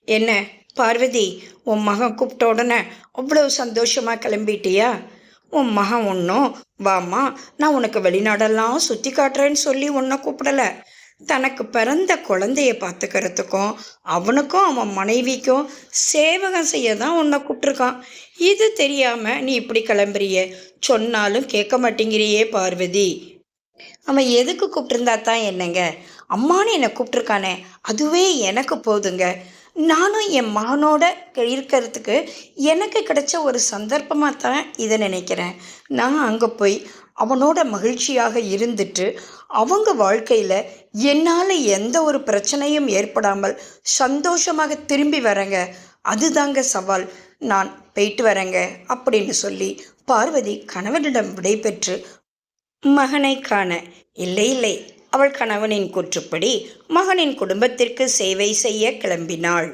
என்ன பார்வதி, உன் மகன் கூப்பிட்ட உடனே அவ்வளோ சந்தோஷமாக கிளம்பிட்டியா? உன் மகன் ஒன்றும் வாம்மா நான் உனக்கு வெளிநாடெல்லாம் சுற்றி காட்டுறேன்னு சொல்லி உன்னை கூப்பிடலை. தனக்கு பிறந்த குழந்தைய பார்த்துக்கிறதுக்கும் அவனுக்கும் அவன் மனைவிக்கும் சேவகம் செய்ய தான் உன்னை கூப்பிட்ருக்கான். இது தெரியாமல் நீ இப்படி கிளம்புறிய? சொன்னாலும் கேட்க மாட்டேங்கிறியே பார்வதி. அவன் எதுக்கு கூப்பிட்டுருந்தா தான் என்னங்க? அம்மானு என்னை கூப்பிட்ருக்கானே அதுவே எனக்கு போதுங்க. நானும் என் மகனோட இருக்கிறதுக்கு எனக்கு கிடைச்ச ஒரு சந்தர்ப்பமாக தான் இதை நினைக்கிறேன். நான் அங்கே போய் அவனோட மகிழ்ச்சியாக இருந்துட்டு அவங்க வாழ்க்கையில் என்னால் எந்த ஒரு பிரச்சனையும் ஏற்படாமல் சந்தோஷமாக திரும்பி வரேங்க. அதுதாங்க சவால். நான் போயிட்டு வரேங்க அப்படின்னு சொல்லி பார்வதி கணவனிடம் விடைபெற்று மகனை காண, இல்லை இல்லை, அவள் கணவனின் கூற்றுப்படி மகனின் குடும்பத்திற்கு சேவை செய்ய கிளம்பினாள்.